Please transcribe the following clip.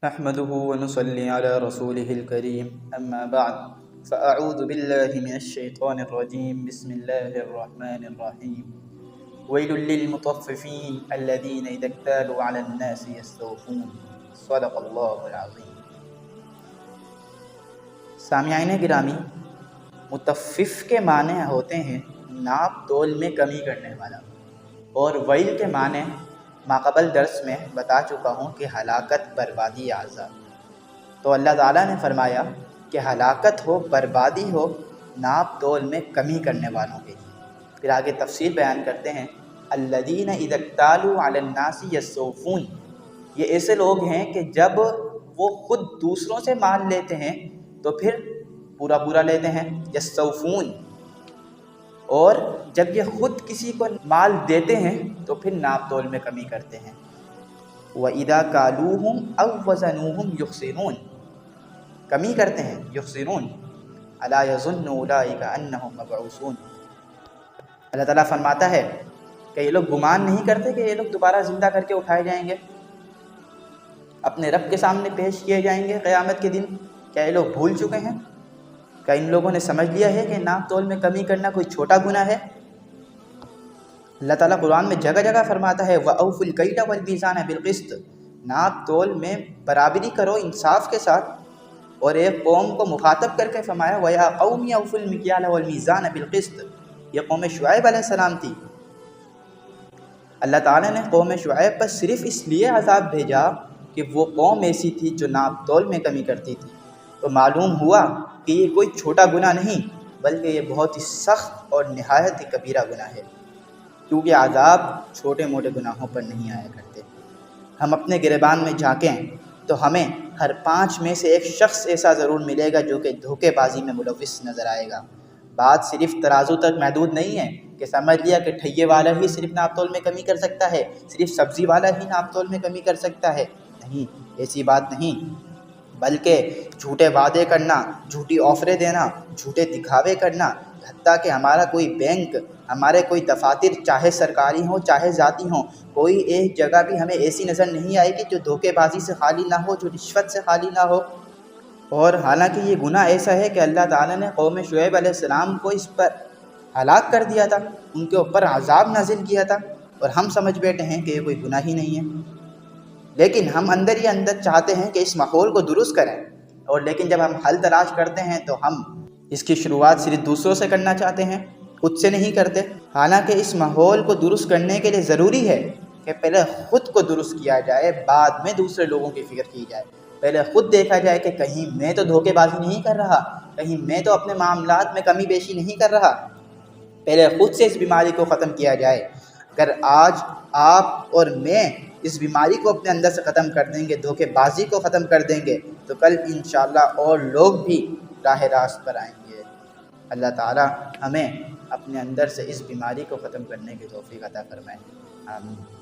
نحمده ونصلي على رسوله الكريم أما بعد فأعوذ بالله من الشيطان الرجيم بسم الله الرحمن الرحيم ويل للمطففين الذين إذا اكتالوا على الناس يستوفون صدق الله العظيم۔ سامعین گرامی، مطفف کے معنی ہوتے ہیں ناپ تول میں کمی کرنے والا، اور ویل کے معنی ماقبل درس میں بتا چکا ہوں کہ ہلاکت، بربادی، عذاب۔ تو اللہ تعالیٰ نے فرمایا کہ ہلاکت ہو، بربادی ہو ناپ تول میں کمی کرنے والوں کے لیے۔ پھر آگے تفصیل بیان کرتے ہیں، الذین اذا اکتالوا علی الناس یستوفون، یہ ایسے لوگ ہیں کہ جب وہ خود دوسروں سے مال لیتے ہیں تو پھر پورا لیتے ہیں، یستوفون، اور جب یہ خود کسی کو مال دیتے ہیں تو پھر ناپ تول میں کمی کرتے ہیں۔ وَإِذَا كَالُوهُمْ أَوْ وَزَنُوهُمْ يُخْسِرُونَ، کمی کرتے ہیں، یخسرون، أَلَا يَظُنُّ أُولَٰئِكَ أَنَّهُمْ مَبْعُوثُونَ۔ اللہ تعالیٰ فرماتا ہے کہ یہ لوگ گمان نہیں کرتے کہ یہ لوگ دوبارہ زندہ کر کے اٹھائے جائیں گے، اپنے رب کے سامنے پیش کیے جائیں گے قیامت کے دن۔ کیا یہ لوگ بھول چکے ہیں؟ کیا ان لوگوں نے سمجھ لیا ہے کہ ناپ تول میں کمی کرنا کوئی چھوٹا گناہ ہے؟ اللہ تعالیٰ قرآن میں جگہ جگہ فرماتا ہے وَأَوْفُوا الْكَيْلَ وَالْمِيزَانَ بِالْقِسْطِ، ناپ تول میں برابری کرو انصاف کے ساتھ۔ اور ایک قوم کو مخاطب کر کے فرمایا وَيَا قَوْمِ أَوْفُوا الْمِكْيَالَ وَالْمِيزَانَ بِالْقِسْطِ، یہ قوم شعیب علیہ السلام تھی۔ اللہ تعالیٰ نے قوم شعیب پر صرف اس لیے عذاب بھیجا کہ وہ قوم ایسی تھی جو ناپ تول میں کمی کرتی تھی۔ تو معلوم ہوا کہ یہ کوئی چھوٹا گناہ نہیں بلکہ یہ بہت ہی سخت اور نہایت ہی کبیرہ گناہ ہے، کیونکہ عذاب چھوٹے موٹے گناہوں پر نہیں آیا کرتے۔ ہم اپنے گریبان میں جھانکیں تو ہمیں ہر 5 میں سے ایک شخص ایسا ضرور ملے گا جو کہ دھوکے بازی میں ملوث نظر آئے گا۔ بات صرف ترازو تک محدود نہیں ہے کہ سمجھ لیا کہ ٹھیے والا ہی صرف ناپ تول میں کمی کر سکتا ہے، صرف سبزی والا ہی ناپ تول میں کمی کر سکتا ہے۔ نہیں، ایسی بات نہیں، بلکہ جھوٹے وعدے کرنا، جھوٹی آفریں دینا، جھوٹے دکھاوے کرنا، حتیٰ کہ ہمارا کوئی بینک، ہمارے کوئی دفاتر، چاہے سرکاری ہوں چاہے ذاتی ہوں، کوئی ایک جگہ بھی ہمیں ایسی نظر نہیں آئے گی جو دھوکے بازی سے خالی نہ ہو، جو رشوت سے خالی نہ ہو۔ اور حالانکہ یہ گناہ ایسا ہے کہ اللہ تعالیٰ نے قوم شعیب علیہ السلام کو اس پر ہلاک کر دیا تھا، ان کے اوپر عذاب نازل کیا تھا، اور ہم سمجھ بیٹھے ہیں کہ یہ کوئی گناہ ہی نہیں ہے۔ لیکن ہم اندر ہی اندر چاہتے ہیں کہ اس ماحول کو درست کریں، اور لیکن جب ہم حل تلاش کرتے ہیں تو ہم اس کی شروعات صرف دوسروں سے کرنا چاہتے ہیں، خود سے نہیں کرتے۔ حالانکہ اس ماحول کو درست کرنے کے لیے ضروری ہے کہ پہلے خود کو درست کیا جائے، بعد میں دوسرے لوگوں کی فکر کی جائے۔ پہلے خود دیکھا جائے کہ کہیں میں تو دھوکے بازی نہیں کر رہا، کہیں میں تو اپنے معاملات میں کمی بیشی نہیں کر رہا۔ پہلے خود سے اس بیماری کو ختم کیا جائے۔ اگر آج آپ اور میں اس بیماری کو اپنے اندر سے ختم کر دیں گے، دھوکے بازی کو ختم کر دیں گے، تو کل انشاءاللہ اور لوگ بھی راہ راست پر آئیں گے۔ اللہ تعالی ہمیں اپنے اندر سے اس بیماری کو ختم کرنے کی توفیق عطا فرمائے، آمین۔